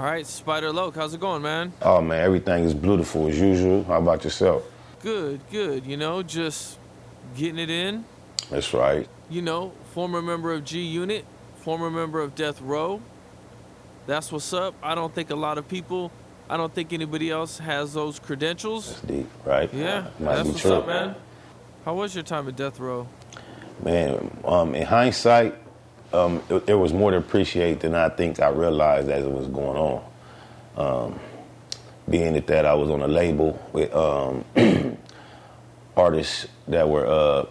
All right, Spider Loke, how's it going, man? Oh man, everything is beautiful as usual. How about yourself? Good, good. You know, just getting it in. That's right. You know, former member of G Unit, former member of Death Row. That's what's up. I don't think anybody else has those credentials. That's deep, right? Yeah, Might that's be what's true. up, man. How was your time at Death Row? Man, in hindsight, it was more to appreciate than I think I realized as it was going on. Being that I was on a label with artists that were,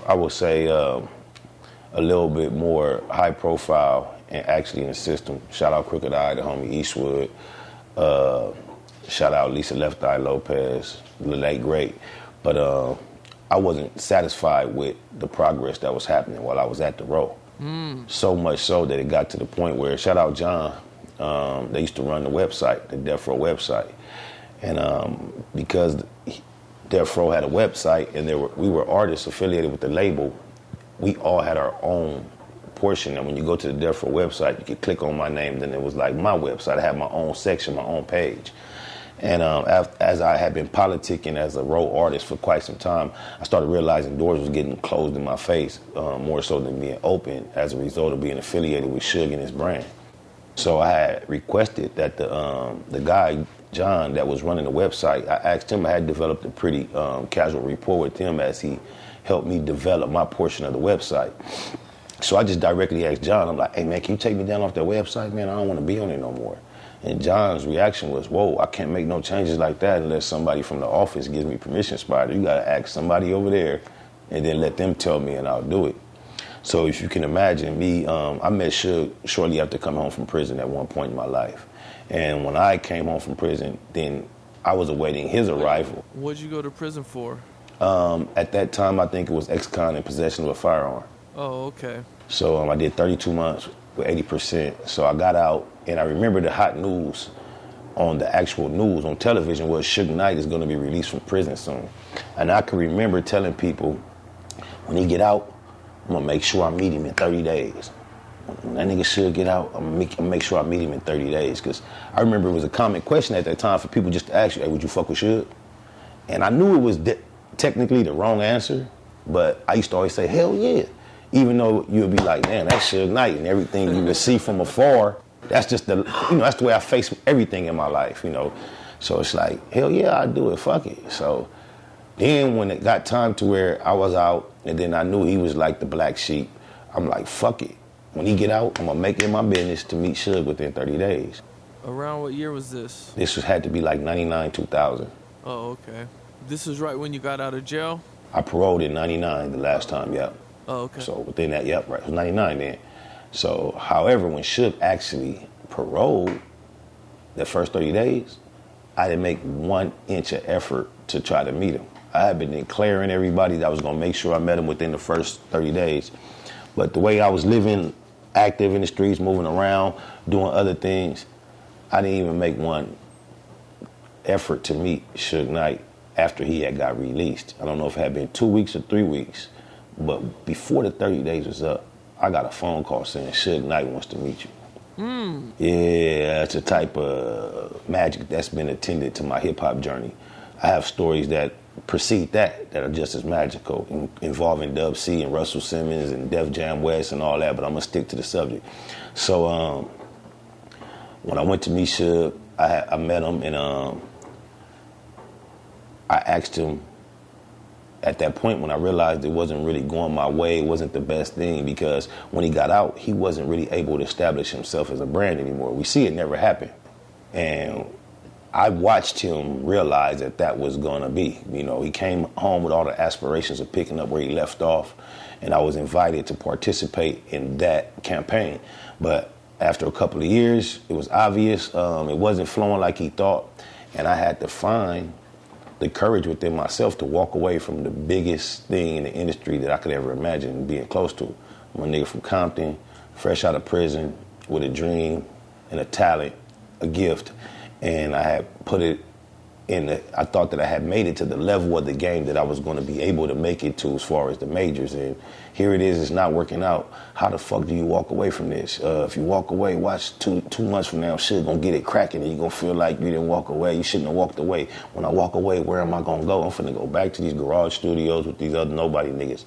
I would say, a little bit more high profile and actually in the system. Shout out Crooked Eye, the homie Eastwood. Shout out Lisa Left Eye Lopez, the late great. But I wasn't satisfied with the progress that was happening while I was at the Row. So much so that it got to the point where, shout out John, they used to run the website, the Death Row website. And because Death Row had a website and we were artists affiliated with the label, we all had our own portion. And when you go to the Death Row website, you could click on my name, then it was like my website. I had my own section, my own page. And as I had been politicking as a Row artist for quite some time, I started realizing doors was getting closed in my face, more so than being open as a result of being affiliated with Suge and his brand. So I had requested that the guy, John, that was running the website, I asked him, I had developed a pretty casual rapport with him as he helped me develop my portion of the website. So I just directly asked John, I'm like, hey man, can you take me down off that website, man? I don't want to be on it no more. And John's reaction was, whoa, I can't make no changes like that unless somebody from the office gives me permission, Spider. You got to ask somebody over there and then let them tell me and I'll do it. So if you can imagine me, I met Suge shortly after coming home from prison at one point in my life. And when I came home from prison, then I was awaiting his arrival. What'd you go to prison for? At that time, I think it was ex-con in possession of a firearm. Oh, okay. So I did 32 months with 80%. So I got out, and I remember the hot news on the actual news on television was Suge Knight is going to be released from prison soon. And I can remember telling people, when he get out, I'm going to make sure I meet him in 30 days. When that nigga Suge get out, I'm going to make sure I meet him in 30 days. Because I remember it was a common question at that time for people just to ask you, hey, would you fuck with Suge? And I knew it was technically the wrong answer, but I used to always say, hell yeah. Even though you would be like, man, that's Suge Knight, and everything you would see from afar, that's just that's the way I face everything in my life, So it's like, hell yeah, I'd do it, fuck it. So then when it got time to where I was out, and then I knew he was like the black sheep, I'm like, fuck it. When he get out, I'm gonna make it my business to meet Suge within 30 days. Around what year was this? This had to be like 99, 2000. Oh, okay. This was right when you got out of jail? I paroled in 99 the last time, yep. Oh, okay. So within that, yep, right, it was 99 then. So, however, when Suge actually paroled, the first 30 days, I didn't make 1 inch of effort to try to meet him. I had been declaring everybody that I was going to make sure I met him within the first 30 days. But the way I was living, active in the streets, moving around, doing other things, I didn't even make 1 effort to meet Suge Knight after he had got released. I don't know if it had been 2 weeks or 3 weeks, but before the 30 days was up, I got a phone call saying Suge Knight wants to meet you. Yeah, it's a type of magic that's been attended to my hip-hop journey. I have stories that precede that are just as magical, involving Dub C and Russell Simmons and Def Jam West and all that, but I'm going to stick to the subject. So when I went to meet Suge, I met him, and I asked him at that point when I realized it wasn't really going my way, it wasn't the best thing, because when he got out, he wasn't really able to establish himself as a brand anymore. We see it never happen. And I watched him realize that was going to be. He came home with all the aspirations of picking up where he left off, and I was invited to participate in that campaign. But after a couple of years, it was obvious it wasn't flowing like he thought, and I had to find the courage within myself to walk away from the biggest thing in the industry that I could ever imagine being close to. I'm a nigga from Compton, fresh out of prison, with a dream and a talent, a gift, and I had put it and I thought that I had made it to the level of the game that I was going to be able to make it to as far as the majors. And here it is, it's not working out. How the fuck do you walk away from this? If you walk away, watch two months from now, shit gonna get it cracking, and you gonna feel like you didn't walk away. You shouldn't have walked away. When I walk away, where am I gonna go? I'm finna go back to these garage studios with these other nobody niggas.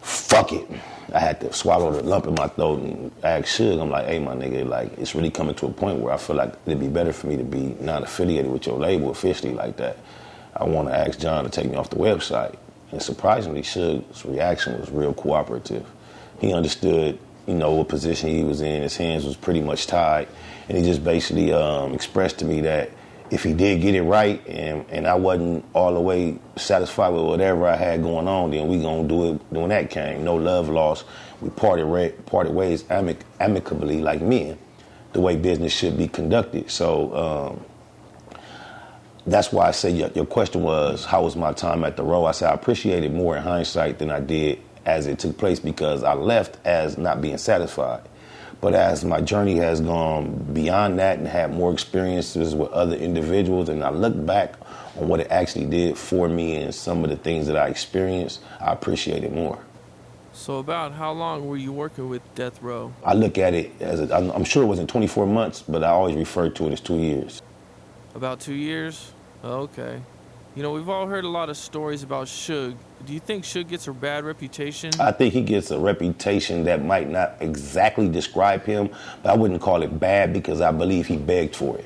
Fuck it. I had to swallow the lump in my throat and ask Suge, I'm like, hey, my nigga, like, it's really coming to a point where I feel like it'd be better for me to be not affiliated with your label officially like that. I want to ask John to take me off the website. And surprisingly, Suge's reaction was real cooperative. He understood, you know, what position he was in. His hands was pretty much tied. And he just basically expressed to me that if he did get it right and I wasn't all the way satisfied with whatever I had going on, then we gonna do it when that came. No love lost. We parted ways amicably like men, the way business should be conducted. So that's why I say your question was, how was my time at the Row? I said I appreciate it more in hindsight than I did as it took place because I left as not being satisfied. But as my journey has gone beyond that and had more experiences with other individuals, and I look back on what it actually did for me and some of the things that I experienced, I appreciate it more. So about how long were you working with Death Row? I look at it as, I'm sure it wasn't 24 months, but I always refer to it as 2 years. About 2 years? Okay. You know, we've all heard a lot of stories about Suge. Do you think Suge gets a bad reputation? I think he gets a reputation that might not exactly describe him, but I wouldn't call it bad because I believe he begged for it.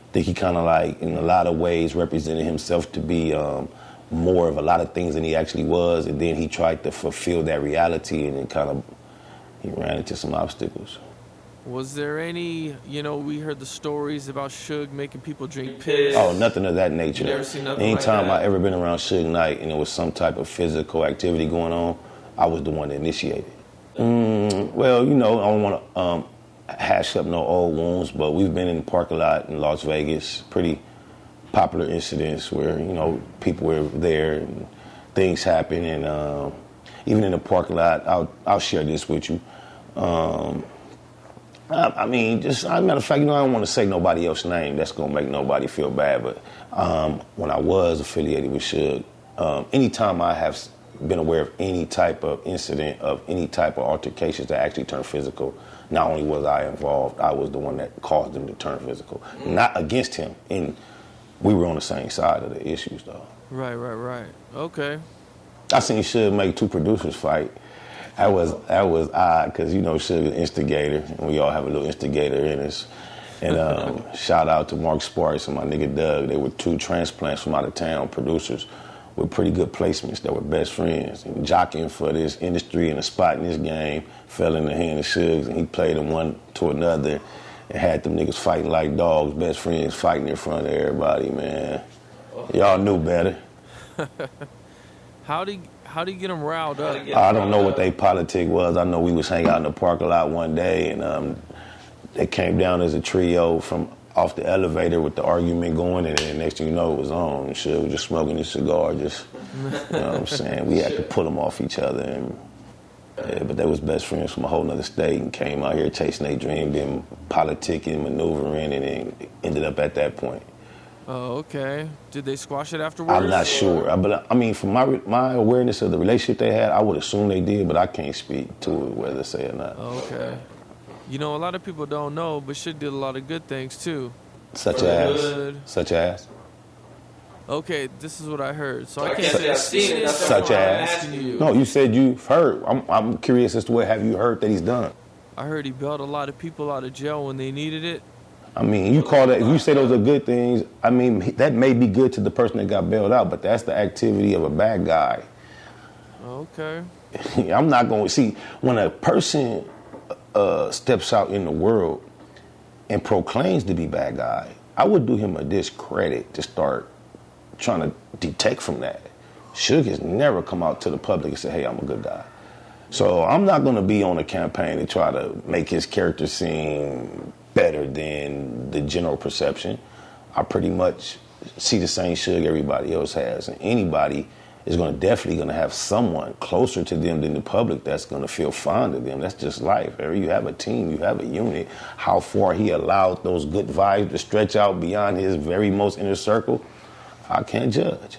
I think he kind of like, in a lot of ways, represented himself to be more of a lot of things than he actually was, and then he tried to fulfill that reality, and then he ran into some obstacles. Was there any, you know, we heard the stories about Suge making people drink piss. Oh, nothing of that nature. You never seen nothing Anytime like that? I ever been around Suge Knight and there was some type of physical activity going on, I was the one that initiated. Well, you know, I don't want to hash up no old wounds, but we've been in the parking lot in Las Vegas, pretty popular incidents where, you know, people were there and things happen. And even in the parking lot, I'll share this with you. I mean, just as a matter of fact, you know, I don't want to say nobody else's name. That's going to make nobody feel bad. But when I was affiliated with Suge, anytime I have been aware of any type of incident, of any type of altercations that actually turned physical, not only was I involved, I was the one that caused them to turn physical. Not against him. And we were on the same side of the issues, though. Right. Okay. I seen Suge make two producers fight. That was odd because, you know, Suge is an instigator, and we all have a little instigator in us. And shout out to Mark Sparks and my nigga Doug. They were two transplants from out of town producers with pretty good placements that were best friends. And jockeying for this industry and a spot in this game fell in the hand of Suge, and he played them one to another and had them niggas fighting like dogs, best friends fighting in front of everybody, man. Y'all knew better. How do you get them riled up? I don't know what their politic was. I know we was hanging out in the parking lot one day, and they came down as a trio from off the elevator with the argument going, and then next thing you know, it was on. Shit, was just smoking his cigar, just, you know what I'm saying? We had to pull them off each other, and yeah, but they was best friends from a whole nother state and came out here chasing their dream, being politicking, maneuvering, and then ended up at that point. Oh, okay. Did they squash it afterwards? I'm not sure. But I mean, from my awareness of the relationship they had, I would assume they did, but I can't speak to it, whether to say or not. Okay. You know, a lot of people don't know, but Suge did a lot of good things, too. Such as? Okay, this is what I heard. So I can't say I've seen it. Such as? No, you said you've heard. I'm curious as to what have you heard that he's done? I heard he bailed a lot of people out of jail when they needed it. I mean, you call that, if you say those are good things, I mean, that may be good to the person that got bailed out, but that's the activity of a bad guy. Okay. I'm not going to, see, when a person steps out in the world and proclaims to be bad guy, I would do him a discredit to start trying to detect from that. Suge has never come out to the public and say, hey, I'm a good guy. So I'm not going to be on a campaign to try to make his character seem better than the general perception. I pretty much see the same Suge everybody else has. And anybody is definitely going to have someone closer to them than the public that's going to feel fond of them. That's just life. You have a team, you have a unit. How far he allowed those good vibes to stretch out beyond his very most inner circle, I can't judge.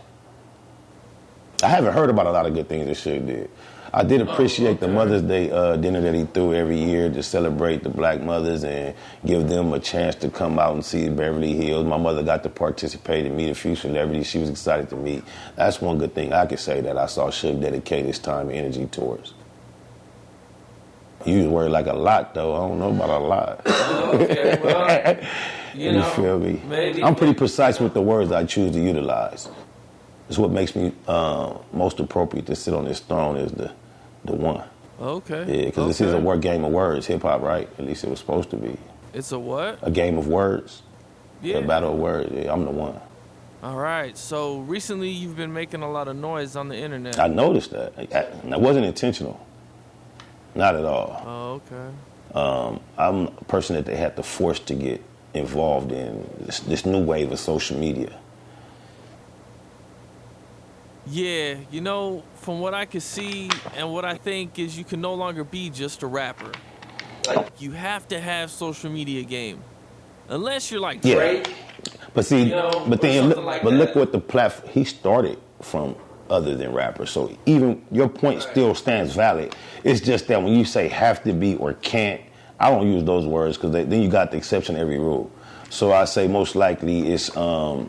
I haven't heard about a lot of good things that Suge did. I did appreciate the Mother's Day dinner that he threw every year to celebrate the black mothers and give them a chance to come out and see Beverly Hills. My mother got to participate and meet a few celebrities she was excited to meet. That's one good thing I could say that I saw Suge dedicate his time and energy towards. You use word like a lot, though. I don't know about a lot. Okay, well, you feel me? Maybe. I'm pretty precise with the words I choose to utilize. It's what makes me most appropriate to sit on this throne is the one. Okay. Yeah, because this is a game of words, hip-hop, right? At least it was supposed to be. It's a what? A game of words. Yeah. A battle of words. Yeah, I'm the one. All right. So recently you've been making a lot of noise on the internet. I noticed that. That wasn't intentional. Not at all. Oh, okay. I'm a person that they had to force to get involved in this new wave of social media. Yeah, from what I can see and what I think is you can no longer be just a rapper. Like, you have to have social media game. Unless you're like Drake. But see, look what the platform, he started from other than rappers. So even your point still stands valid. It's just that when you say have to be or can't, I don't use those words because then you got the exception to every rule. So I say most likely it's to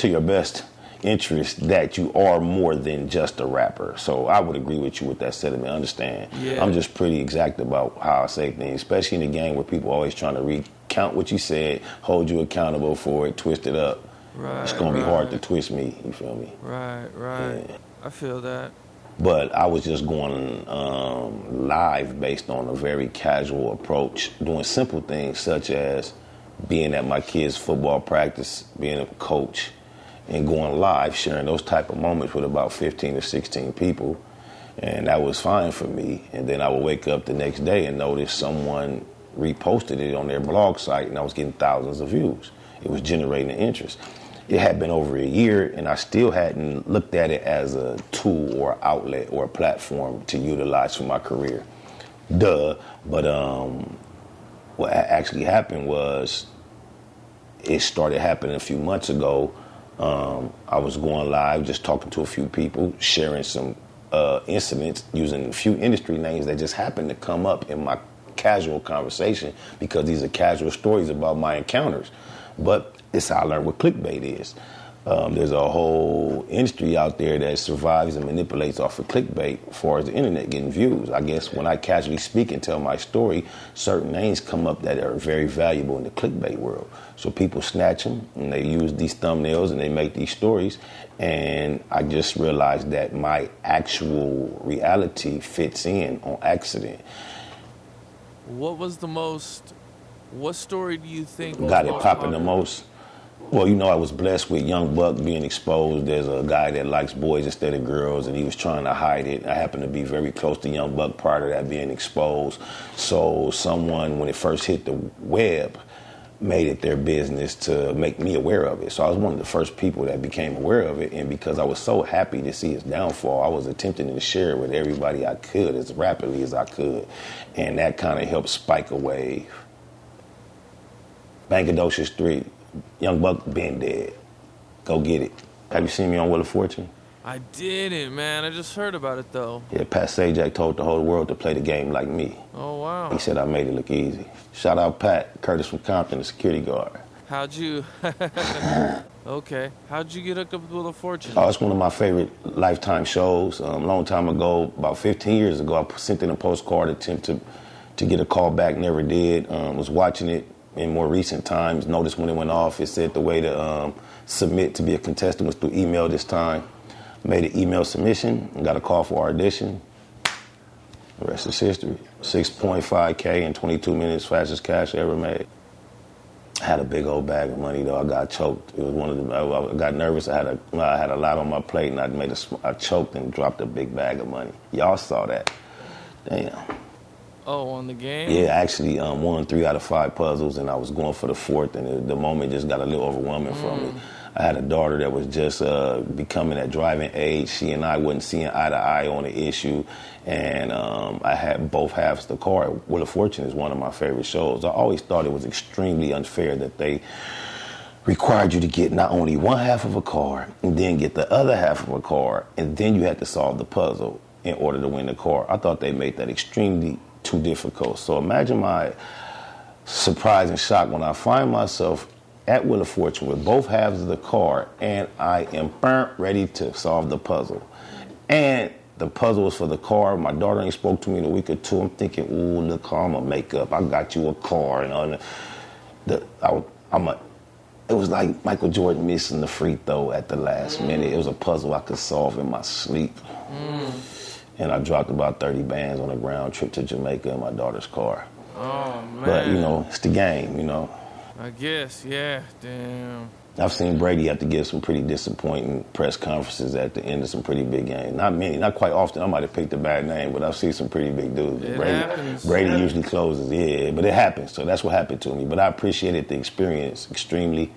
your best interest that you are more than just a rapper. So I would agree with you with that sentiment. Understand? Yeah. I'm just pretty exact about how I say things, especially in a game where people are always trying to recount what you said, hold you accountable for it, twist it up. Right. It's gonna be hard to twist me. You feel me? Right. Yeah. I feel that. But I was just going live based on a very casual approach, doing simple things such as being at my kids' football practice, being a coach, and going live, sharing those type of moments with about 15 or 16 people. And that was fine for me. And then I would wake up the next day and notice someone reposted it on their blog site and I was getting thousands of views. It was generating interest. It had been over a year and I still hadn't looked at it as a tool or outlet or a platform to utilize for my career. But what actually happened was it started happening a few months ago. I was going live, just talking to a few people, sharing some incidents, using a few industry names that just happened to come up in my casual conversation because these are casual stories about my encounters. But it's how I learned what clickbait is. There's a whole industry out there that survives and manipulates off of clickbait as far as the internet getting views. I guess when I casually speak and tell my story, certain names come up that are very valuable in the clickbait world. So people snatch them and they use these thumbnails and they make these stories. And I just realized that my actual reality fits in on accident. What story do you think got it popping the most? Well, I was blessed with Young Buck being exposed. There's a guy that likes boys instead of girls, and he was trying to hide it. I happened to be very close to Young Buck prior to that being exposed. So someone, when it first hit the web, made it their business to make me aware of it. So I was one of the first people that became aware of it, and because I was so happy to see his downfall, I was attempting to share it with everybody I could as rapidly as I could, and that kind of helped spike a wave. Bangadocious 3. Young Buck been dead. Go get it. Have you seen me on Wheel of Fortune? I didn't, man. I just heard about it, though. Yeah, Pat Sajak told the whole world to play the game like me. Oh, wow. He said I made it look easy. Shout out Pat, Curtis from Compton, the security guard. How'd you... Okay. How'd you get hooked up with Wheel of Fortune? Oh, it's one of my favorite Lifetime shows. A long time ago, about 15 years ago, I sent in a postcard attempt to get a call back, never did. Was watching it in more recent times, noticed when it went off, it said the way to submit to be a contestant was through email this time. Made an email submission and got a call for audition. The rest is history. 6.5K in 22 minutes, fastest cash I ever made. I had a big old bag of money though. I got choked. It was one of them. I got nervous. I had a lot on my plate, and I choked and dropped a big bag of money. Y'all saw that. Damn. Oh, on the game? Yeah, I actually won 3 out of 5 puzzles, and I was going for the 4th, and the moment just got a little overwhelming for me. I had a daughter that was just becoming at driving age. She and I wasn't seeing eye to eye on the issue. And I had both halves of the car. Wheel of Fortune is one of my favorite shows. I always thought it was extremely unfair that they required you to get not only one half of a car and then get the other half of a car, and then you had to solve the puzzle in order to win the car. I thought they made that extremely too difficult. So imagine my surprise and shock when I find myself at Wheel of Fortune with both halves of the car, and I am ready to solve the puzzle. And the puzzle was for the car. My daughter ain't spoke to me in a week or two. I'm thinking, ooh, look, I'm gonna make up. I got you a car, and it was like Michael Jordan missing the free throw at the last minute. It was a puzzle I could solve in my sleep. And I dropped about 30 bands on a ground trip to Jamaica in my daughter's car. Oh, man. But, it's the game, I guess, yeah, damn. I've seen Brady have to give some pretty disappointing press conferences at the end of some pretty big games. Not many, not quite often. I might have picked a bad name, but I've seen some pretty big dudes. It happens. Brady usually closes, yeah, but it happens. So that's what happened to me. But I appreciated the experience extremely.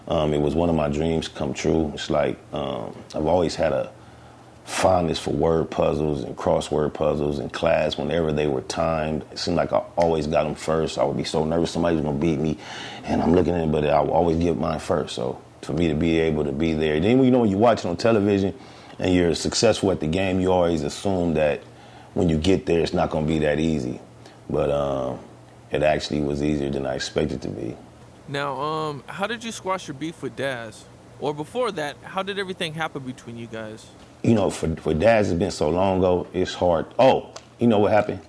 It was one of my dreams come true. It's like I've always had a fondness for word puzzles and crossword puzzles in class whenever they were timed. It seemed like I always got them first. I would be so nervous somebody was going to beat me, and I'm looking at it, but I would always get mine first. So for me to be able to be there. Then, when you watch it on television and you're successful at the game, you always assume that when you get there, it's not going to be that easy. But it actually was easier than I expected to be. Now, how did you squash your beef with Daz? Or before that, how did everything happen between you guys? For Daz, it's been so long ago, it's hard. Oh, you know what happened?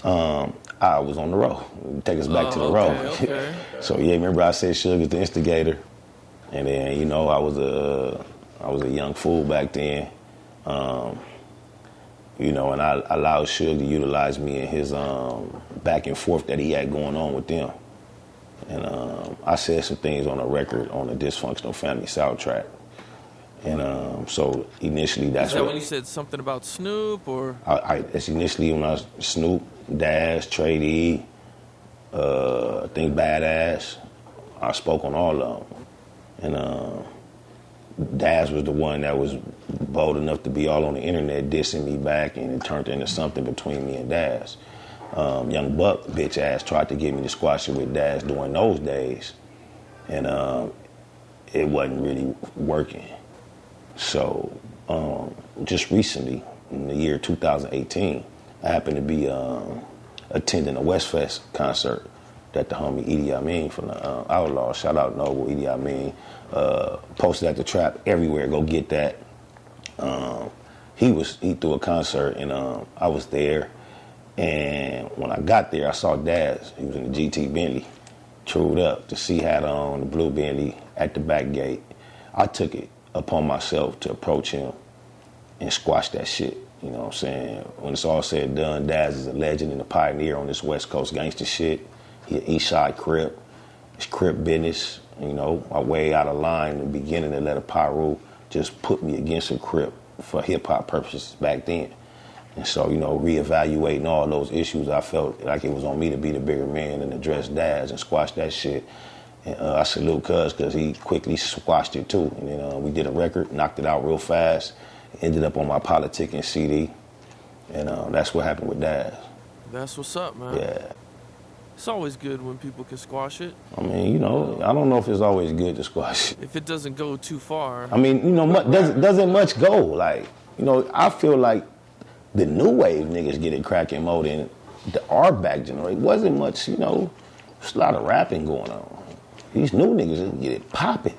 I was on the road. Take us back to the road. Okay. So, yeah, remember I said Suge is the instigator? And then, I was a young fool back then. And I allowed Suge to utilize me in his back and forth that he had going on with them. And I said some things on a record on a Dysfunctional Family soundtrack. And so initially that's when you said something about Snoop or? It's initially when I was Snoop, Daz, Trey D, I think Badass. I spoke on all of them. And Daz was the one that was bold enough to be all on the internet dissing me back, and it turned into something between me and Daz. Young Buck, bitch ass, tried to get me to squash it with Daz during those days. And it wasn't really working. So just recently, in the year 2018, I happened to be attending a Westfest concert that the homie Edie Amin from the Outlaws, shout out Noble, Edie Amin, posted at the trap everywhere, go get that. He threw a concert, and I was there. And when I got there, I saw Daz. He was in the GT Bentley, trued up. The C hat on, the blue Bentley at the back gate. I took it upon myself to approach him and squash that shit. You know what I'm saying? When it's all said and done, Daz is a legend and a pioneer on this West Coast gangster shit. He an East Side Crip. It's Crip business. I way out of line in the beginning to let a Pyru just put me against a Crip for hip-hop purposes back then. And so, reevaluating all those issues, I felt like it was on me to be the bigger man and address Daz and squash that shit. And I salute Cuz because he quickly squashed it too. And then we did a record, knocked it out real fast, ended up on my Politicking CD. And that's what happened with Daz. That's what's up, man. Yeah. It's always good when people can squash it. I mean, I don't know if it's always good to squash it. If it doesn't go too far. I mean, doesn't much go. Like, I feel like the new wave niggas get it cracking more than our back generation. Wasn't much, there's a lot of rapping going on. These new niggas get it popping.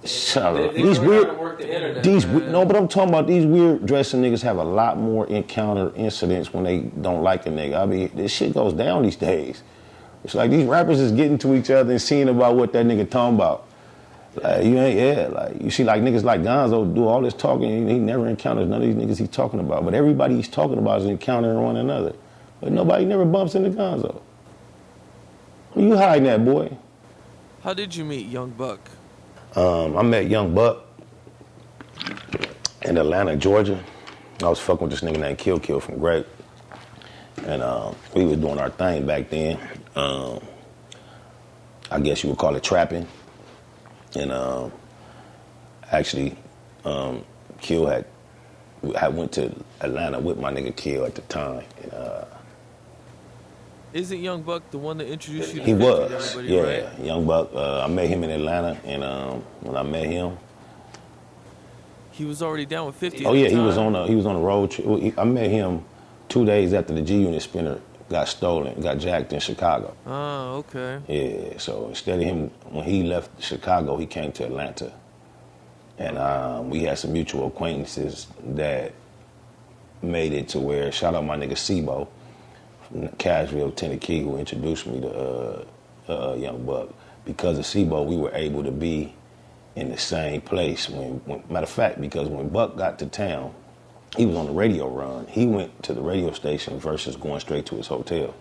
These weird, but I'm talking about these weird dressing niggas have a lot more encounter incidents when they don't like a nigga. I mean, this shit goes down these days. It's like these rappers is getting to each other and seeing about what that nigga talking about. Like, you see like niggas like Gonzo do all this talking, and he never encounters none of these niggas he's talking about. But everybody he's talking about is encountering one another. But nobody never bumps into Gonzo. Where you hiding that, boy? How did you meet Young Buck? I met Young Buck in Atlanta, Georgia. I was fucking with this nigga named Kill from Grape. And we was doing our thing back then. I guess you would call it trapping. And actually, Kill had went to Atlanta with my nigga Kill at the time. And, isn't Young Buck the one that introduced you to he 50 was, to everybody, yeah, right? Young Buck. I met him in Atlanta, and when I met him, he was already down with 50. Oh at yeah, the he was time. on a road trip. I met him 2 days after the G Unit spinner got stolen, got jacked in Chicago. Oh, okay. Yeah, so instead of him, when he left Chicago, he came to Atlanta. And we had some mutual acquaintances that made it to where, shout out my nigga Sibo from Cashville, Tennessee, who introduced me to Young Buck. Because of Sibo, we were able to be in the same place. Matter of fact, because when Buck got to town, he was on the radio run. He went to the radio station versus going straight to his hotel.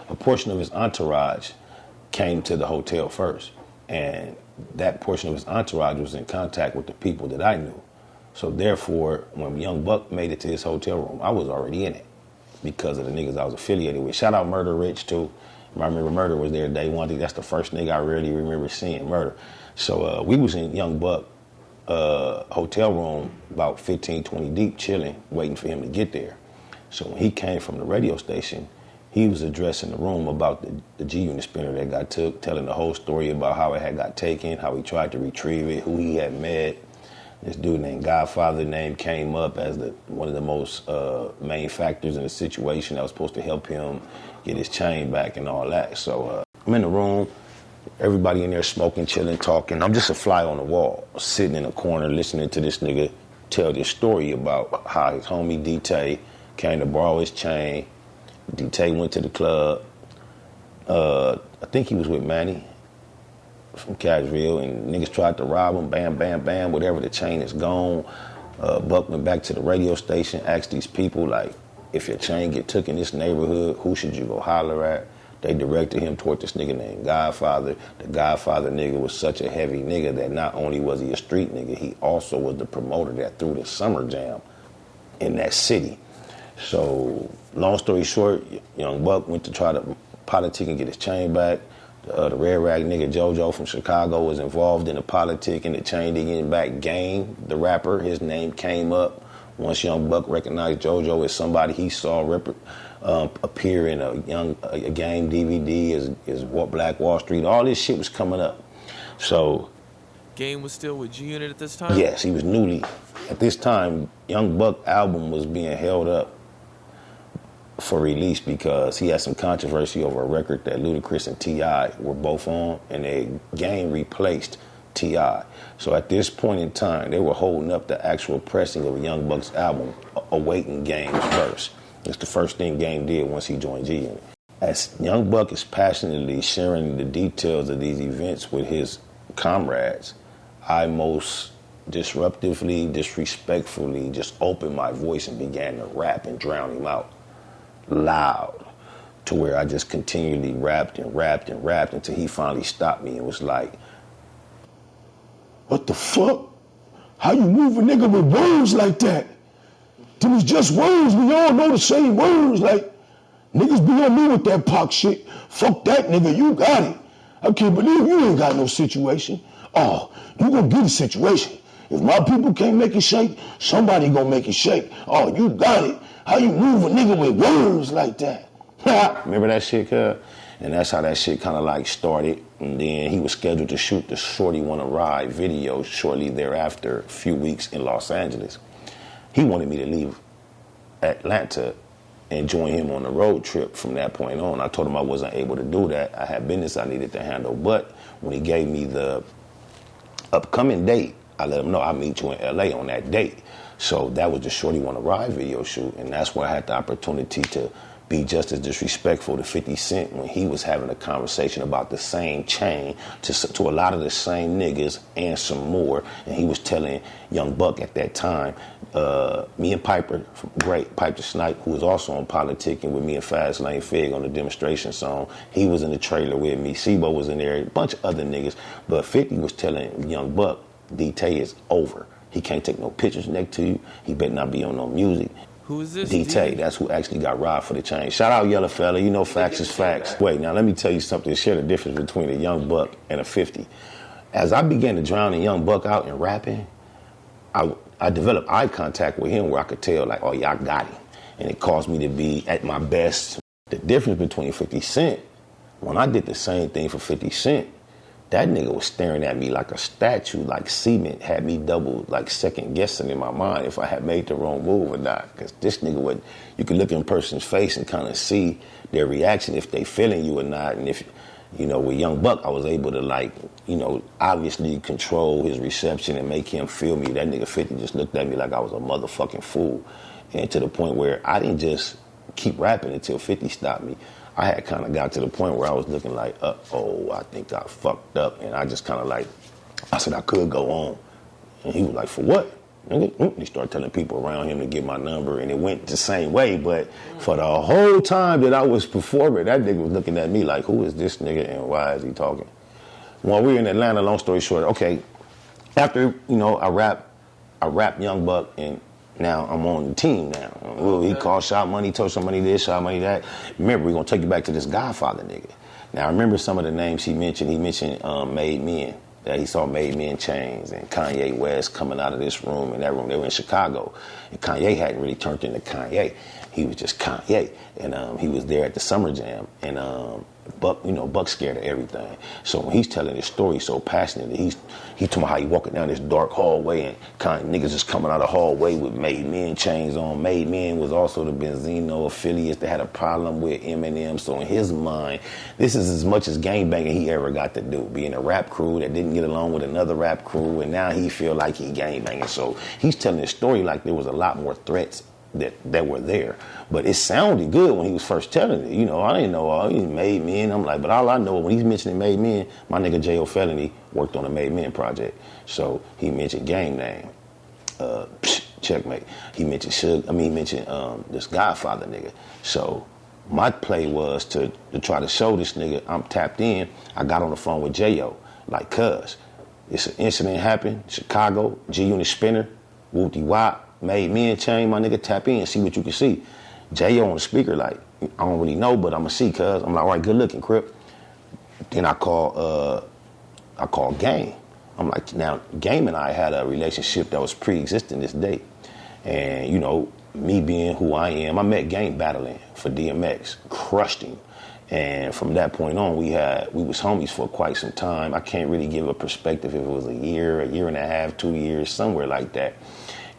A portion of his entourage came to the hotel first. And that portion of his entourage was in contact with the people that I knew. So therefore, when Young Buck made it to his hotel room, I was already in it because of the niggas I was affiliated with. Shout out Murder Rich, too. I remember Murder was there day one. That's the first nigga I really remember seeing, Murder. So we was in Young Buck hotel room about 15, 20 deep, chilling, waiting for him to get there. So when he came from the radio station, he was addressing the room about the G Unit spinner that got took, telling the whole story about how it had got taken, how he tried to retrieve it, who he had met. This dude named Godfather name came up as one of the most main factors in the situation that was supposed to help him get his chain back and all that. So I'm in the room. Everybody in there smoking, chilling, talking. I'm just a fly on the wall, sitting in a corner listening to this nigga tell this story about how his homie D-Tay came to borrow his chain. D-Tay went to the club. I think he was with Manny from Cashville, and niggas tried to rob him. Bam, bam, bam, whatever, the chain is gone. Buck went back to the radio station, asked these people, like, if your chain get took in this neighborhood, who should you go holler at? They directed him toward this nigga named Godfather. The Godfather nigga was such a heavy nigga that not only was he a street nigga, he also was the promoter that threw the summer jam in that city. So, long story short, Young Buck went to try to politic and get his chain back. The Red Rag nigga JoJo from Chicago was involved in the politic and the chain to getting back. Game, the rapper, his name came up once Young Buck recognized JoJo as somebody he saw appear in a Game DVD, as Black Wall Street. All this shit was coming up. So Game was still with G Unit at this time? Yes, he was newly. At this time, Young Buck album was being held up for release because he had some controversy over a record that Ludacris and T.I. were both on, and they Game replaced T.I. So at this point in time, they were holding up the actual pressing of Young Buck's album, awaiting Game's verse. It's the first thing Game did once he joined G Unit. As Young Buck is passionately sharing the details of these events with his comrades, I most disruptively, disrespectfully just opened my voice and began to rap and drown him out loud, to where I just continually rapped and rapped and rapped until he finally stopped me and was like, "What the fuck? How you move a nigga with words like that? Them was just words. We all know the same words. Like, niggas be on me with that Pac shit. Fuck that nigga, you got it. I can't believe you ain't got no situation. Oh, you gonna get a situation. If my people can't make it shake, somebody gonna make it shake. Oh, you got it. How you move a nigga with words like that?" Remember that shit, cuz? And that's how that shit kind of like started. And then he was scheduled to shoot the Shorty Wanna Ride video shortly thereafter, a few weeks in Los Angeles. He wanted me to leave Atlanta and join him on the road trip from that point on. I told him I wasn't able to do that. I had business I needed to handle. But when he gave me the upcoming date, I let him know I'll meet you in LA on that date. So that was the Shorty Wanna Ride video shoot. And that's where I had the opportunity to be just as disrespectful to 50 Cent when he was having a conversation about the same chain to a lot of the same niggas and some more. And he was telling Young Buck at that time, me and Piper, Piper Snipe, who was also on politicking with me and Fast Lane Fig on the demonstration song, he was in the trailer with me. Sibo was in there, a bunch of other niggas. But 50 was telling Young Buck, D-Tay is over. He can't take no pictures next to you. He better not be on no music. Who is this? D-Tay, that's who actually got robbed for the chain. Shout out Yellow Fella, you know facts is facts. Wait, now let me tell you something to share the difference between a Young Buck and a 50. As I began to drown in Young Buck out and rapping, I developed eye contact with him where I could tell, like, oh, yeah, I got him. And it caused me to be at my best. The difference between 50 Cent, when I did the same thing for 50 Cent, that nigga was staring at me like a statue, like cement, had me double, like second guessing in my mind if I had made the wrong move or not. Because this nigga would, you could look in a person's face and kind of see their reaction if they feeling you or not. And if, you know, with Young Buck, I was able to, like, you know, obviously control his reception and make him feel me. That nigga 50 just looked at me like I was a motherfucking fool. And to the point where I didn't just keep rapping until 50 stopped me. I had kind of got to the point where I was looking like, uh-oh, I think I fucked up. And I just kind of like, I said I could go on. And he was like, for what? He started telling people around him to get my number, and it went the same way. But for the whole time that I was performing, that nigga was looking at me like, who is this nigga and why is he talking? When we were in Atlanta, long story short, okay, after, you know, I rap Young Buck, and now I'm on the team now. Okay. He called Shot Money, told Shot Money this, Shot Money that. Remember, we're going to take you back to this Godfather nigga. Now, I remember some of the names he mentioned. He mentioned Made Men. That he saw Made Men Chains and Kanye West coming out of this room and that room. They were in Chicago. And Kanye hadn't really turned into Kanye. He was just Kanye. And he was there at the Summer Jam. And Buck, you know, Buck's scared of everything. So when he's telling his story so passionately, he talking about how he walking down this dark hallway and kind of niggas just coming out of the hallway with Made Men chains on. Made Men was also the Benzino affiliates that had a problem with Eminem. So in his mind, this is as much as gangbanging he ever got to do. Being a rap crew that didn't get along with another rap crew, and now he feel like he gangbanging. So he's telling his story like there was a lot more threats that were there. But it sounded good when he was first telling it. You know, I didn't know he Made Men. I'm like, but all I know when he's mentioning Made Men, my nigga J.O. Felony worked on a Made Men project. So he mentioned Game Name. Checkmate. He mentioned this Godfather nigga. So my play was to try to show this nigga I'm tapped in. I got on the phone with J.O. like, cuz, it's an incident happened, Chicago, G-Unit Spinner, whoop-de-wop, Made Men chain, my nigga, tap in, see what you can see. J.O. on the speaker, like, I don't really know, but I'm gonna see, cuz. I'm like, all right, good looking, Crip. Then I call Game. I'm like, now, Game and I had a relationship that was pre-existing this day. And, you know, me being who I am, I met Game battling for DMX, crushed him. And from that point on, we was homies for quite some time. I can't really give a perspective if it was a year and a half, 2 years, somewhere like that.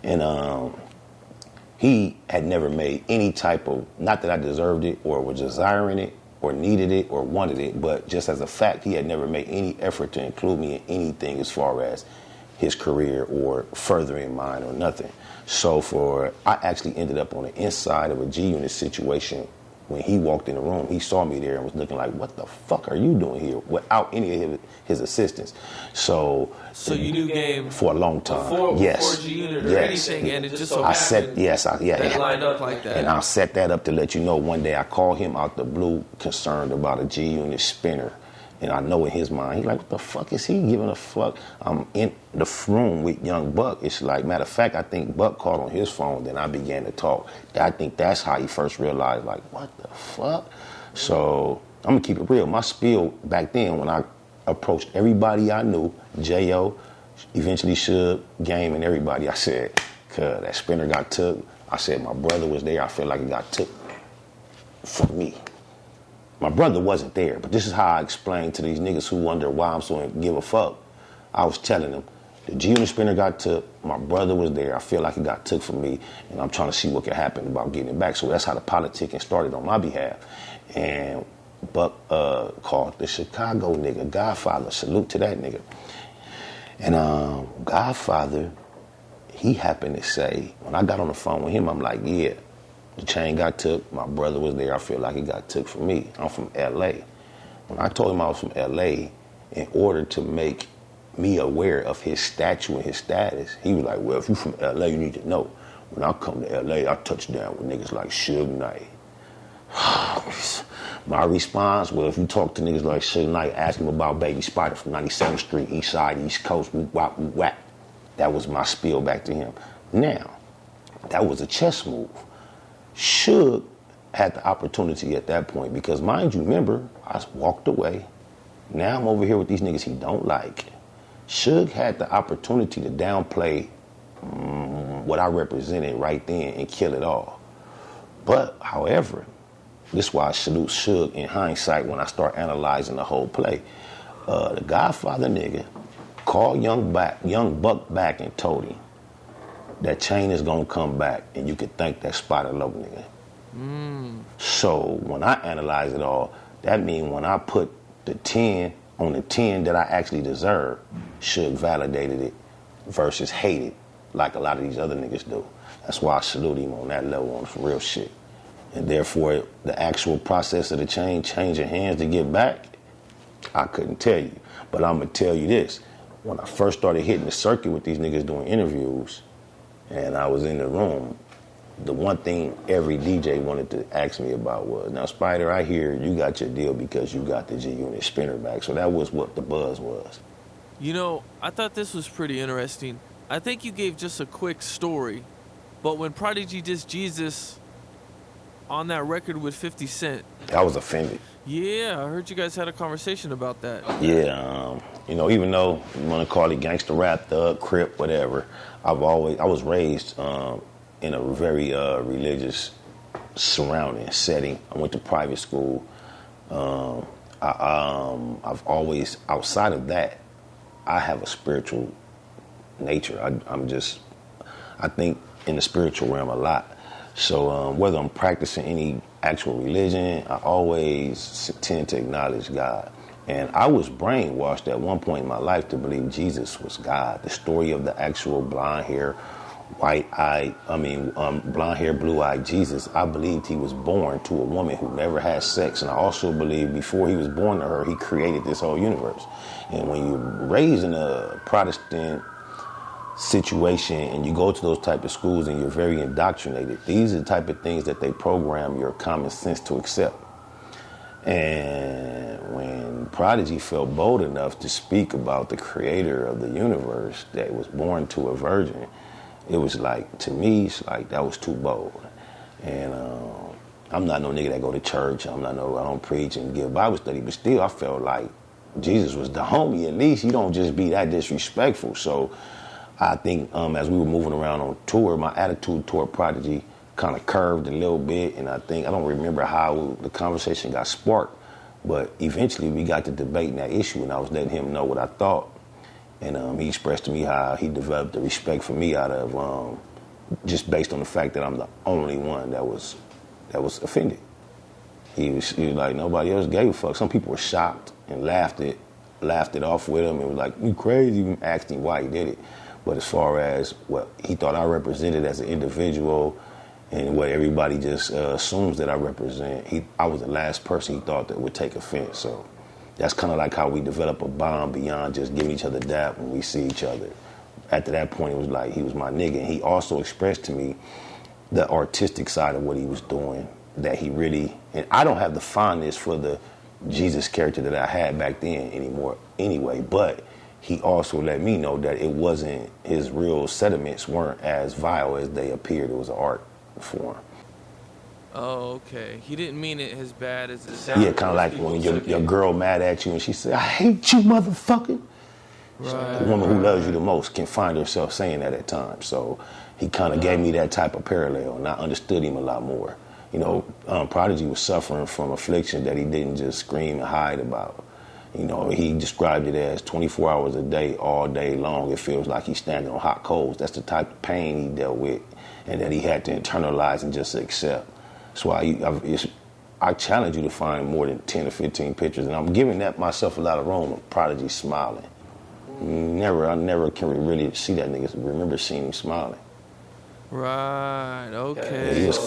And he had never made any type of, not that I deserved it or was desiring it or needed it or wanted it, but just as a fact, he had never made any effort to include me in anything as far as his career or furthering mine or nothing. So I actually ended up on the inside of a G-Unit situation. When he walked in the room, he saw me there and was looking like, what the fuck are you doing here? Without any of his assistance. So you knew Game for a long time. Before G-Unit or anything, and it just so happened that lined up like that. And I'll set that up to let you know one day I called him out the blue concerned about a G-Unit spinner. And I know in his mind, he's like, what the fuck is he giving a fuck? I'm in the room with Young Buck. It's like, matter of fact, I think Buck called on his phone, then I began to talk. I think that's how he first realized, like, what the fuck? So I'm gonna keep it real. My spiel back then, when I approached everybody I knew, J.O., eventually Suge, Game, and everybody, I said, cuz that spinner got took. I said, my brother was there. I feel like it got took from me. My brother wasn't there, but this is how I explained to these niggas who wonder why I'm so give a fuck. I was telling them, the G-Unit spinner got took, my brother was there, I feel like it got took from me, and I'm trying to see what could happen about getting it back. So that's how the politicking started on my behalf. And Buck called the Chicago nigga, Godfather, salute to that nigga. And Godfather, he happened to say, when I got on the phone with him, I'm like, yeah, the chain got took. My brother was there. I feel like it got took from me. I'm from L.A. When I told him I was from L.A., in order to make me aware of his stature and his status, he was like, well, if you from L.A., you need to know. When I come to L.A., I touch down with niggas like Suge Knight. My response, well, if you talk to niggas like Suge Knight, ask him about Baby Spider from 97th Street, East Side, East Coast, whack, whack. That was my spiel back to him. Now, that was a chess move. Suge had the opportunity at that point because, mind you, remember, I walked away. Now I'm over here with these niggas he don't like. Suge had the opportunity to downplay what I represented right then and kill it all. But, however, this is why I salute Suge in hindsight when I start analyzing the whole play. The Godfather nigga called Young Buck back and told him that chain is gonna come back and you could thank that spotted low nigga. So when I analyze it all, that means when I put the 10 on the 10 that I actually deserve, Suge validated it versus hated like a lot of these other niggas do. That's why I salute him on that level on some real shit. And therefore, the actual process of the chain changing hands to get back, I couldn't tell you. But I'm going to tell you this. When I first started hitting the circuit with these niggas doing interviews, and I was in the room, the one thing every DJ wanted to ask me about was, now, Spider, I hear you got your deal because you got the G-Unit spinner back. So that was what the buzz was. You know, I thought this was pretty interesting. I think you gave just a quick story, but when Prodigy dissed Jesus on that record with 50 Cent, I was offended. Yeah, I heard you guys had a conversation about that. Yeah, you know, even though you want to call it gangster rap, thug, crip, whatever, I was raised in a very religious surrounding setting. I went to private school. I've always, outside of that, I have a spiritual nature. I think in the spiritual realm a lot. So whether I'm practicing any actual religion, I always tend to acknowledge God. And I was brainwashed at one point in my life to believe Jesus was God. The story of the actual blonde hair, blonde hair, blue-eyed Jesus, I believed he was born to a woman who never had sex. And I also believed before he was born to her, he created this whole universe. And when you're raised in a Protestant situation and you go to those type of schools and you're very indoctrinated, these are the type of things that they program your common sense to accept. And when Prodigy felt bold enough to speak about the creator of the universe that was born to a virgin, it was like, to me, it's like that was too bold. And I'm not no nigga that go to church. I don't preach and give Bible study, but still I felt like Jesus was the homie. At least you don't just be that disrespectful. So I think as we were moving around on tour, my attitude toward Prodigy kind of curved a little bit, and I don't remember how the conversation got sparked, but eventually we got to debating that issue, and I was letting him know what I thought, and he expressed to me how he developed the respect for me out of just based on the fact that I'm the only one that was offended. He was like, nobody else gave a fuck. Some people were shocked and laughed it off with him and was like, you crazy, even asked him why he did it. But as far as what he thought I represented as an individual and what everybody just assumes that I represent, I was the last person he thought that would take offense. So that's kind of like how we develop a bond beyond just giving each other dap when we see each other. After that point, it was like he was my nigga. And he also expressed to me the artistic side of what he was doing, that he really, and I don't have the fondness for the Jesus character that I had back then anymore anyway, but he also let me know that it wasn't, his real sentiments weren't as vile as they appeared. It was an art form. Oh, okay. He didn't mean it as bad as it sounded. Yeah, kind of like when your girl mad at you and she said, I hate you, motherfucker. Right. The woman who loves you the most can find herself saying that at times. So he kind of gave me that type of parallel, and I understood him a lot more. You know, Prodigy was suffering from affliction that he didn't just scream and hide about. You know, he described it as 24 hours a day, all day long. It feels like he's standing on hot coals. That's the type of pain he dealt with and that he had to internalize and just accept. That's why I challenge you to find more than 10 or 15 pictures, and I'm giving that myself a lot of room of Prodigy smiling. I never can really see that nigga, remember seeing him smiling. Right, okay. Yeah, he was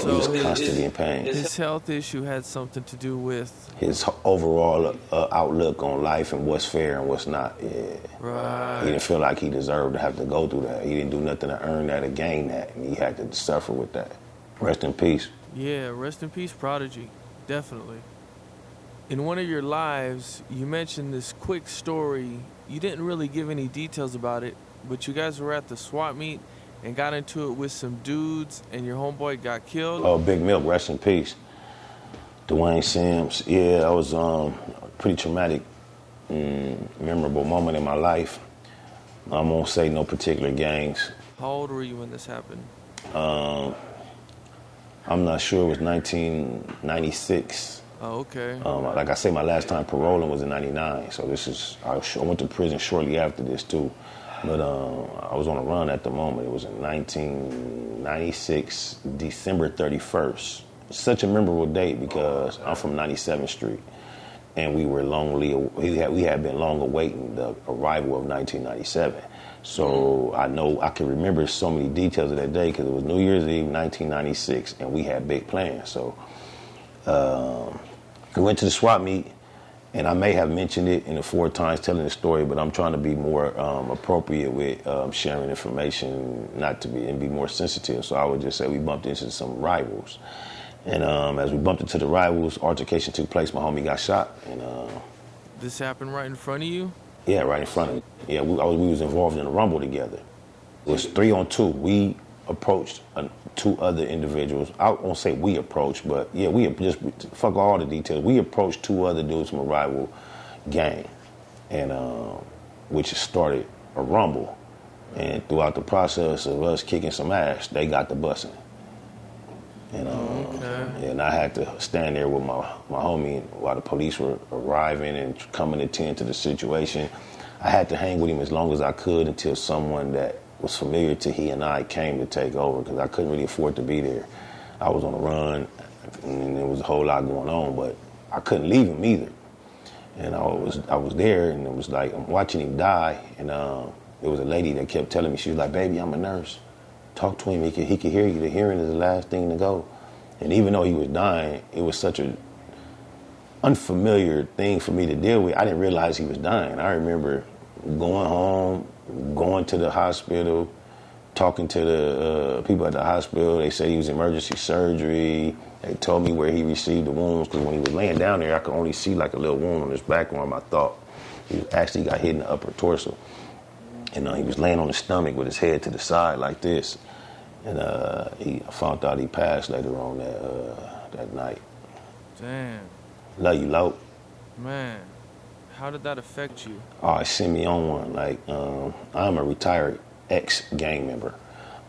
constantly in pain. His health issue had something to do with his overall outlook on life and what's fair and what's not. Yeah. Right. He didn't feel like he deserved to have to go through that. He didn't do nothing to earn that or gain that, and he had to suffer with that. Rest in peace. Yeah, rest in peace, Prodigy. Definitely. In one of your lives, you mentioned this quick story. You didn't really give any details about it, but you guys were at the swap meet and got into it with some dudes, and your homeboy got killed. Oh, Big Milk, rest in peace. Dwayne Sims. Yeah, that was pretty traumatic, memorable moment in my life. I won't say no particular gangs. How old were you when this happened? I'm not sure. It was 1996. Oh, okay. Like I say, my last time paroling was in 99. So I went to prison shortly after this too. But I was on a run at the moment. It was in 1996, December 31st. Such a memorable date because I'm from 97th Street. And we had been long awaiting the arrival of 1997. So I can remember so many details of that day because it was New Year's Eve, 1996, and we had big plans. So we went to the swap meet, and I may have mentioned it in the 4 times telling the story, but I'm trying to be more appropriate with sharing information, and be more sensitive. So I would just say we bumped into some rivals. And as we bumped into the rivals, altercation took place. My homie got shot. And this happened right in front of you? Yeah, right in front of me. Yeah, we was involved in a rumble together. It was 3-on-2. We approached 2 other individuals. I won't say we approached, but yeah, we just, fuck all the details. We approached 2 other dudes from a rival gang, and which started a rumble. And throughout the process of us kicking some ass, they got the busing. And, and I had to stand there with my homie while the police were arriving and coming to tend to the situation. I had to hang with him as long as I could until someone that was familiar to he and I came to take over because I couldn't really afford to be there. I was on the run and there was a whole lot going on, but I couldn't leave him either. And I was there and it was like I'm watching him die, and there was a lady that kept telling me, she was like, "Baby, I'm a nurse. Talk to him, he could hear you. The hearing is the last thing to go." And even though he was dying, it was such an unfamiliar thing for me to deal with. I didn't realize he was dying. I remember going home, going to the hospital, talking to the people at the hospital. They said he was emergency surgery. They told me where he received the wounds, because when he was laying down there, I could only see like a little wound on his back arm. I thought he actually got hit in the upper torso. And he was laying on his stomach with his head to the side like this. And I found out he passed later on that night. Damn. Love you, Lo. Man, how did that affect you? Oh, it sent me on one. Like, I'm a retired ex-gang member.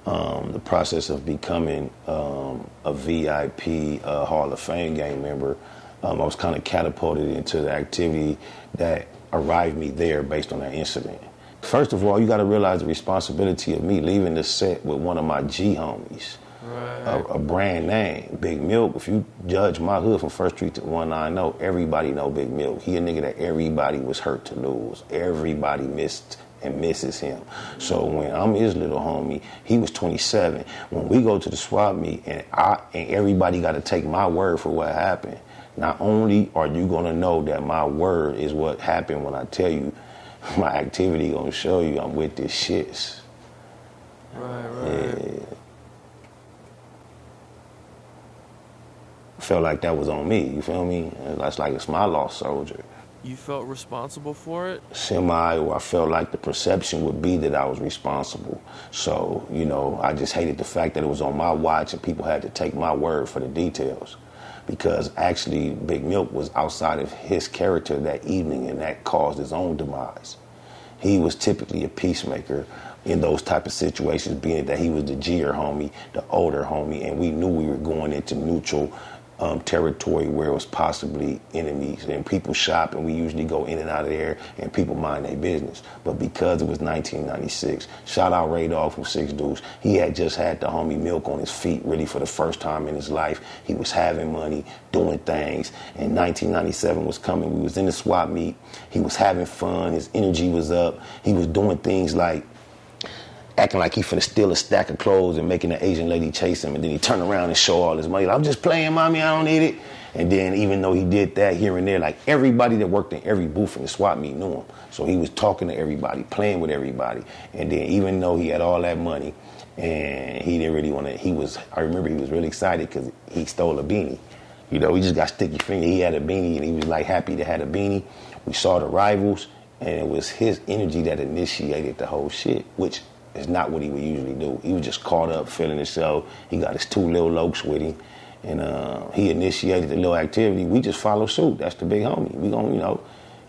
The process of becoming a VIP Hall of Fame gang member, I was kind of catapulted into the activity that arrived me there based on that incident. First of all, you got to realize the responsibility of me leaving the set with one of my G homies, right. a brand name, Big Milk. If you judge my hood from 1st Street to 190, everybody know Big Milk. He a nigga that everybody was hurt to lose. Everybody missed and misses him. So when I'm his little homie, he was 27. When we go to the swap meet and everybody got to take my word for what happened, not only are you going to know that my word is what happened when I tell you, my activity gonna show you I'm with this shits. Right. Yeah. Felt like that was on me, you feel me? That's like it's my lost soldier. You felt responsible for it? Semi, or I felt like the perception would be that I was responsible. So, I just hated the fact that it was on my watch and people had to take my word for the details. Because actually Big Milk was outside of his character that evening, and that caused his own demise. He was typically a peacemaker in those type of situations, being that he was the G'er homie, the older homie, and we knew we were going into neutral territory where it was possibly enemies, and people shop, and we usually go in and out of there, and people mind their business. But because it was 1996, shout out Ray Dog from Six Deuce, he had just had the homie Milk on his feet really for the first time in his life. He was having money, doing things, and 1997 was coming. We was in the swap meet. He was having fun. His energy was up. He was doing things like acting like he finna steal a stack of clothes and making the Asian lady chase him, and then he turn around and show all his money. Like, "I'm just playing, mommy, I don't need it." And then even though he did that here and there, like everybody that worked in every booth in the swap meet knew him. So he was talking to everybody, playing with everybody. And then even though he had all that money and he didn't really want to, I remember he was really excited because he stole a beanie. He just got sticky finger. He had a beanie and he was like happy to have a beanie. We saw the rivals, and it was his energy that initiated the whole shit, which is not what he would usually do. He was just caught up feeling himself. He got his 2 little lokes with him, and he initiated the little activity. We just followed suit. That's the big homie. We gonna,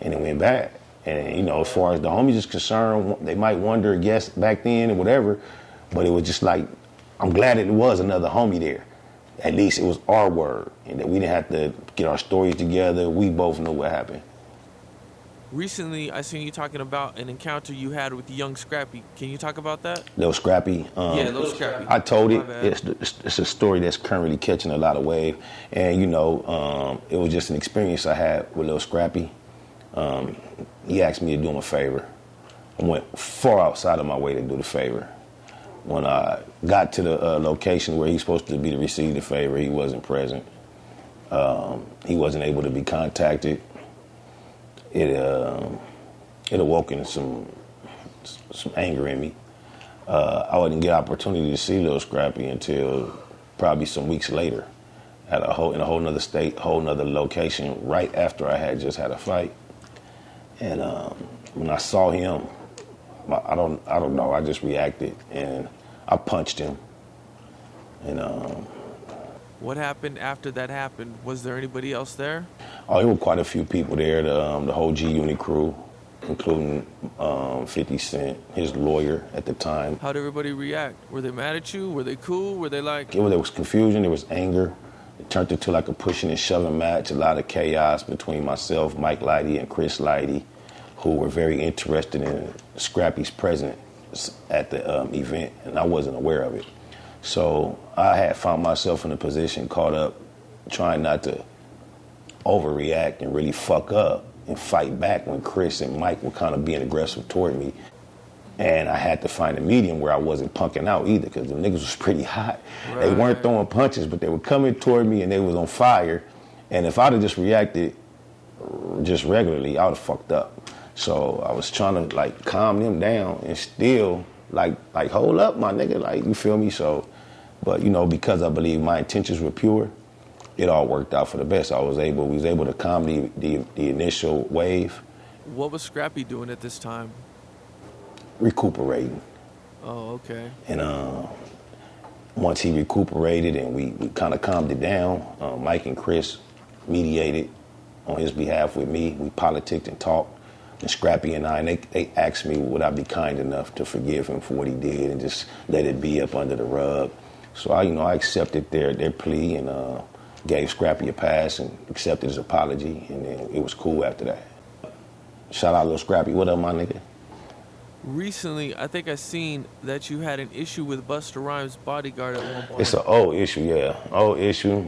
and it went bad. And, you know, as far as the homies is concerned, they might wonder, guess, back then or whatever, but it was just like, I'm glad it was another homie there. At least it was our word, and that we didn't have to get our stories together. We both knew what happened. Recently, I seen you talking about an encounter you had with Young Scrappy. Can you talk about that? Lil Scrappy. Lil Scrappy. I told it. It's a story that's currently catching a lot of wave. And, you know, it was just an experience I had with Lil Scrappy. He asked me to do him a favor. I went far outside of my way to do the favor. When I got to the location where he's supposed to be to receive the favor, he wasn't present. He wasn't able to be contacted. It awoken some anger in me. I wouldn't get opportunity to see Lil Scrappy until probably some weeks later, in a whole nother state, whole nother location, right after I had just had a fight. And when I saw him, I don't know. I just reacted and I punched him. And what happened after that happened? Was there anybody else there? Oh, there were quite a few people there. The whole G Unit crew, including 50 Cent, his lawyer at the time. How'd everybody react? Were they mad at you? Were they cool? Were they like? There was confusion. There was anger. It turned into like a pushing and shoving match. A lot of chaos between myself, Mike Lighty, and Chris Lighty, who were very interested in Scrappy's presence at the event, and I wasn't aware of it. So I had found myself in a position caught up trying not to overreact and really fuck up and fight back when Chris and Mike were kind of being aggressive toward me. And I had to find a medium where I wasn't punking out either, because the niggas was pretty hot. Right. They weren't throwing punches, but they were coming toward me and they was on fire. And if I'd have just reacted just regularly, I would have fucked up. So I was trying to like calm them down and still like hold up, my nigga, like, you feel me? So, but you know, because I believe my intentions were pure, it all worked out for the best. We was able to calm the initial wave. What was Scrappy doing at this time? Recuperating. Oh, okay. And once he recuperated and we kind of calmed it down, Mike and Chris mediated on his behalf with me. We politicked and talked. And Scrappy and I, and they asked me would I be kind enough to forgive him for what he did and just let it be up under the rug. So I accepted their plea and gave Scrappy a pass and accepted his apology, and then it was cool after that. Shout out Lil Scrappy. What up, my nigga? Recently, I think I seen that you had an issue with Busta Rhymes' bodyguard at one point. It's an old issue, yeah. Old issue.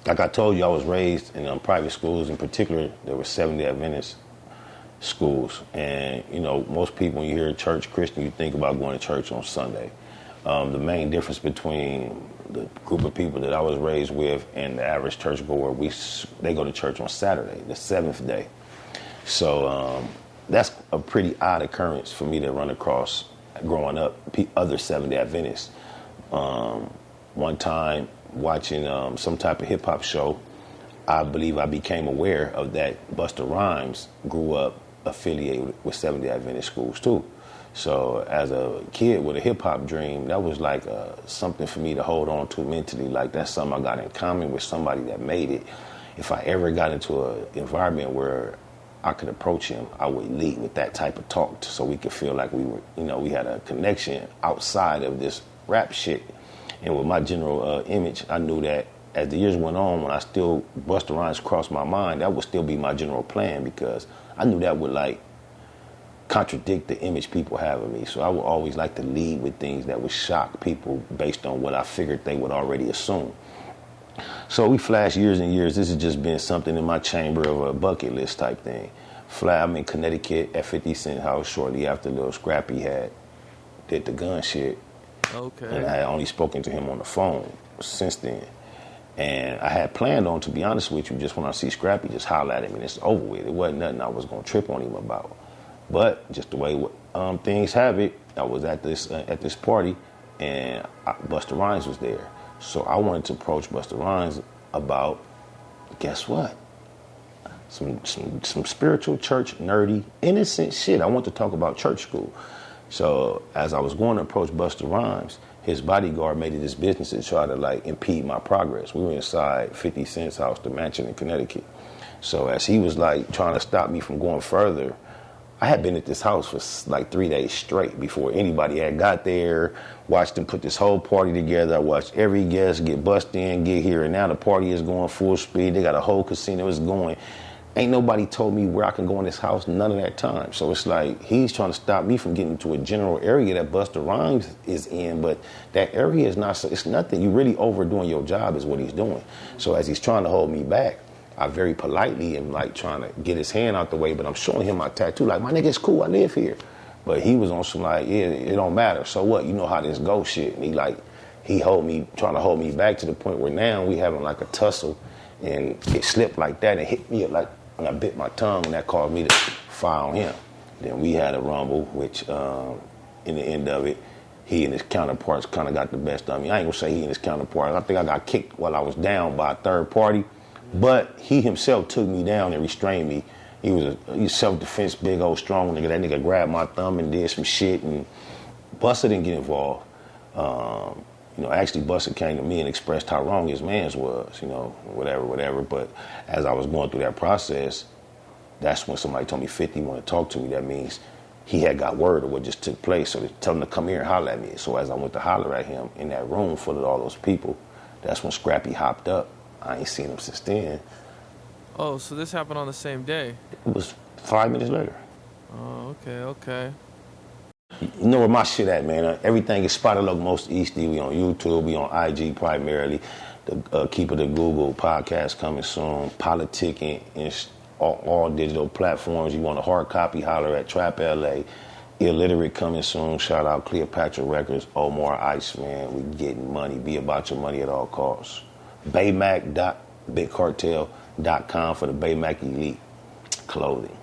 Like I told you, I was raised in private schools. In particular, there were Seventh-day Adventist schools. And, you know, most people, when you hear church Christian, you think about going to church on Sunday. The main difference between the group of people that I was raised with and the average churchgoer, they go to church on Saturday, the seventh day. So that's a pretty odd occurrence for me to run across growing up, other Seventh-day Adventists. One time, watching some type of hip-hop show, I believe I became aware of that Busta Rhymes grew up affiliated with Seventh-day Adventist schools too. So as a kid with a hip-hop dream, that was like something for me to hold on to mentally. Like, that's something I got in common with somebody that made it. If I ever got into an environment where I could approach him, I would lead with that type of talk so we could feel like we were, we had a connection outside of this rap shit. And with my general image, I knew that as the years went on, when Busta Rhymes crossed my mind, that would still be my general plan, because I knew that would like contradict the image people have of me. So I would always like to lead with things that would shock people based on what I figured they would already assume. So we flash years and years. This has just been something in my chamber of a bucket list type thing. I'm in Connecticut at 50 Cent house shortly after Lil Scrappy did the gun shit. Okay. And I had only spoken to him on the phone since then. And I had planned on, to be honest with you, just when I see Scrappy, just holler at him and it's over with. It wasn't nothing I was going to trip on him about. But just the way things have it, I was at this party and Busta Rhymes was there. So I wanted to approach Busta Rhymes about, guess what? Some spiritual, church, nerdy, innocent shit. I want to talk about church school. So as I was going to approach Busta Rhymes, his bodyguard made it his business to try to like impede my progress. We were inside 50 Cent's house, the mansion in Connecticut. So as he was like trying to stop me from going further, I had been at this house for like 3 days straight before anybody had got there. Watched them put this whole party together. I watched every guest get bussed in, get here, and now the party is going full speed. They got a whole casino is going. Ain't nobody told me where I can go in this house none of that time. So it's like he's trying to stop me from getting to a general area that Busta Rhymes is in, but that area is not, it's nothing. You really overdoing your job is what he's doing. So as he's trying to hold me back, I very politely am like trying to get his hand out the way, but I'm showing him my tattoo. Like, my nigga, it's cool, I live here. But he was on some like, yeah, it don't matter. So what? You know how this go shit. And he trying to hold me back to the point where now we having like a tussle, and it slipped like that and hit me like when I bit my tongue, and that caused me to fire on him. Then we had a rumble, which in the end of it, he and his counterparts kind of got the best of me. I ain't gonna say he and his counterparts. I think I got kicked while I was down by a third party. But he himself took me down and restrained me. He was a self-defense, big old strong nigga. That nigga grabbed my thumb and did some shit, and Busta didn't get involved. Actually Busta came to me and expressed how wrong his mans was, whatever. But as I was going through that process, that's when somebody told me 50 wanted to talk to me. That means he had got word of what just took place. So they tell him to come here and holler at me. So as I went to holler at him in that room full of all those people, that's when Scrappy hopped up. I ain't seen him since then. Oh, so this happened on the same day? It was 5 minutes later. Oh, okay. You know where my shit at, man. Everything is Spotted Loc Most Easty. We on YouTube. We on IG primarily. The Keep It a Google podcast coming soon. Politicking and all digital platforms. You want a hard copy, holler at Trap LA. Illiterate coming soon. Shout out Cleopatra Records. Omar Iceman. We getting money. Be about your money at all costs. Baymac.bigcartel.com for the Baymac Elite clothing.